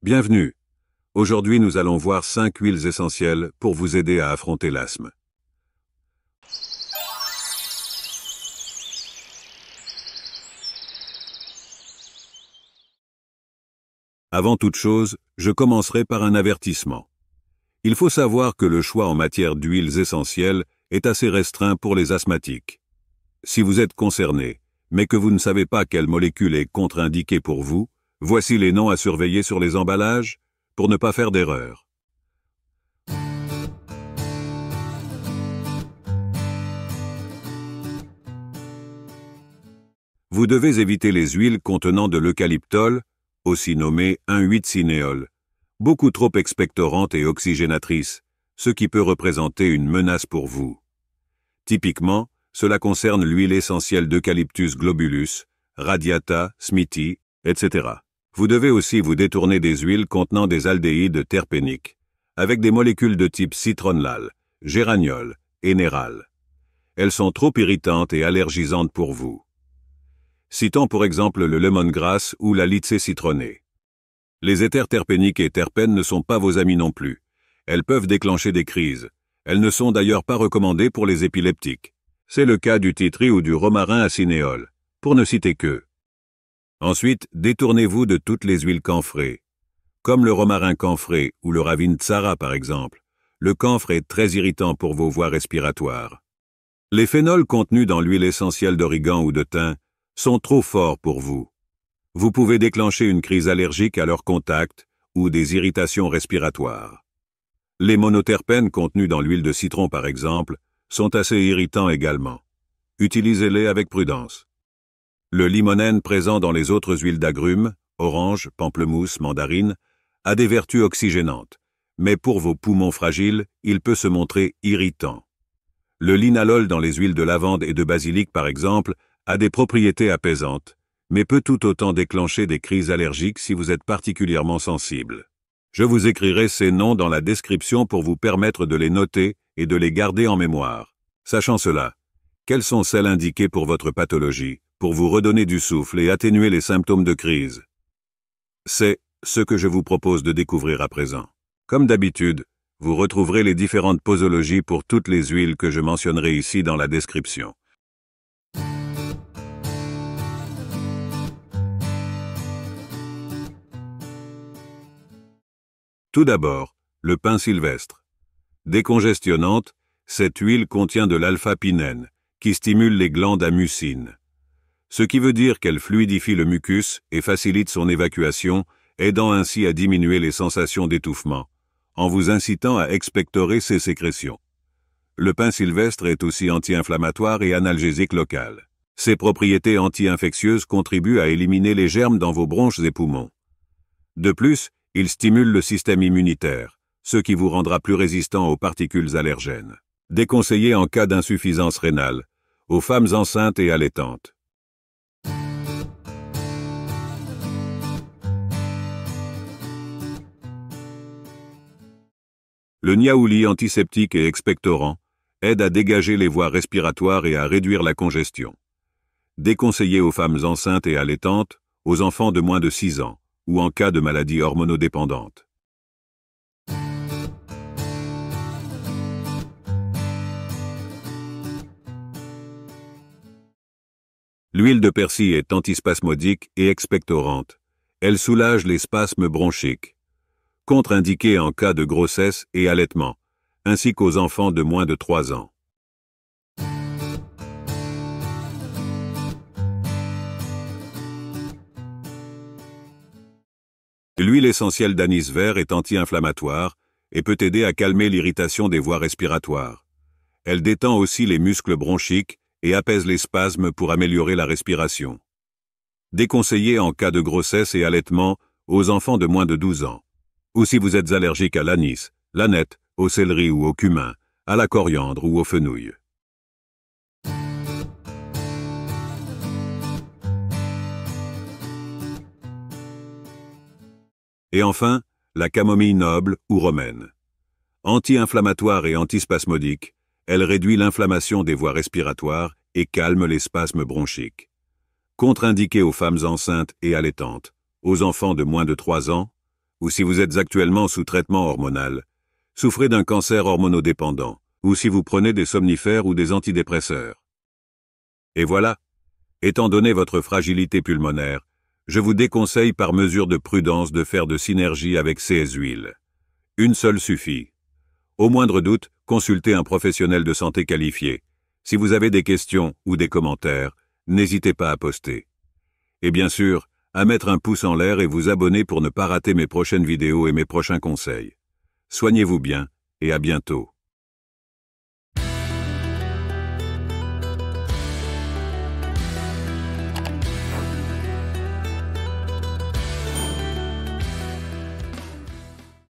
Bienvenue. Aujourd'hui, nous allons voir 5 huiles essentielles pour vous aider à affronter l'asthme. Avant toute chose, je commencerai par un avertissement. Il faut savoir que le choix en matière d'huiles essentielles est assez restreint pour les asthmatiques. Si vous êtes concerné, mais que vous ne savez pas quelle molécule est contre-indiquée pour vous, voici les noms à surveiller sur les emballages pour ne pas faire d'erreur. Vous devez éviter les huiles contenant de l'eucalyptol, aussi nommé 1,8-cinéole, beaucoup trop expectorantes et oxygénatrices, ce qui peut représenter une menace pour vous. Typiquement, cela concerne l'huile essentielle d'Eucalyptus globulus, radiata, smithi, etc. Vous devez aussi vous détourner des huiles contenant des aldéhydes terpéniques, avec des molécules de type citronellal, géraniol et néral. Elles sont trop irritantes et allergisantes pour vous. Citons pour exemple le lemongrass ou la lycée citronnée. Les éthers terpéniques et terpènes ne sont pas vos amis non plus. Elles peuvent déclencher des crises. Elles ne sont d'ailleurs pas recommandées pour les épileptiques. C'est le cas du titri ou du romarin à cinéole, pour ne citer qu'eux. Ensuite, détournez-vous de toutes les huiles camphrées. Comme le romarin camphré ou le ravintsara par exemple, le camphre est très irritant pour vos voies respiratoires. Les phénols contenus dans l'huile essentielle d'origan ou de thym sont trop forts pour vous. Vous pouvez déclencher une crise allergique à leur contact ou des irritations respiratoires. Les monoterpènes contenus dans l'huile de citron par exemple sont assez irritants également. Utilisez-les avec prudence. Le limonène présent dans les autres huiles d'agrumes, orange, pamplemousse, mandarine, a des vertus oxygénantes, mais pour vos poumons fragiles, il peut se montrer irritant. Le linalol dans les huiles de lavande et de basilic par exemple a des propriétés apaisantes, mais peut tout autant déclencher des crises allergiques si vous êtes particulièrement sensible. Je vous écrirai ces noms dans la description pour vous permettre de les noter et de les garder en mémoire. Sachant cela, quelles sont celles indiquées pour votre pathologie, pour vous redonner du souffle et atténuer les symptômes de crise? C'est ce que je vous propose de découvrir à présent. Comme d'habitude, vous retrouverez les différentes posologies pour toutes les huiles que je mentionnerai ici dans la description. Tout d'abord, le pin sylvestre. Décongestionnante, cette huile contient de l'alpha-pinène, qui stimule les glandes à mucine. Ce qui veut dire qu'elle fluidifie le mucus et facilite son évacuation, aidant ainsi à diminuer les sensations d'étouffement, en vous incitant à expectorer ces sécrétions. Le pin sylvestre est aussi anti-inflammatoire et analgésique local. Ses propriétés anti-infectieuses contribuent à éliminer les germes dans vos bronches et poumons. De plus, il stimule le système immunitaire, ce qui vous rendra plus résistant aux particules allergènes. Déconseillé en cas d'insuffisance rénale, aux femmes enceintes et allaitantes. Le niaouli antiseptique et expectorant aide à dégager les voies respiratoires et à réduire la congestion. Déconseillé aux femmes enceintes et allaitantes, aux enfants de moins de 6 ans, ou en cas de maladie hormonodépendante. L'huile de persil est antispasmodique et expectorante. Elle soulage les spasmes bronchiques. Contre-indiquée en cas de grossesse et allaitement, ainsi qu'aux enfants de moins de 3 ans. L'huile essentielle d'anis vert est anti-inflammatoire et peut aider à calmer l'irritation des voies respiratoires. Elle détend aussi les muscles bronchiques et apaise les spasmes pour améliorer la respiration. Déconseillée en cas de grossesse et allaitement aux enfants de moins de 12 ans. Ou si vous êtes allergique à l'anis, l'aneth, au céleri ou au cumin, à la coriandre ou au fenouil. Et enfin, la camomille noble ou romaine. Anti-inflammatoire et antispasmodique, elle réduit l'inflammation des voies respiratoires et calme les spasmes bronchiques. Contre-indiquée aux femmes enceintes et allaitantes, aux enfants de moins de 3 ans, ou si vous êtes actuellement sous traitement hormonal, souffrez d'un cancer hormonodépendant, ou si vous prenez des somnifères ou des antidépresseurs. Et voilà, étant donné votre fragilité pulmonaire, je vous déconseille par mesure de prudence de faire de synergie avec CS Huiles. Une seule suffit. Au moindre doute, consultez un professionnel de santé qualifié. Si vous avez des questions ou des commentaires, n'hésitez pas à poster. Et bien sûr, à mettre un pouce en l'air et vous abonner pour ne pas rater mes prochaines vidéos et mes prochains conseils. Soignez-vous bien et à bientôt.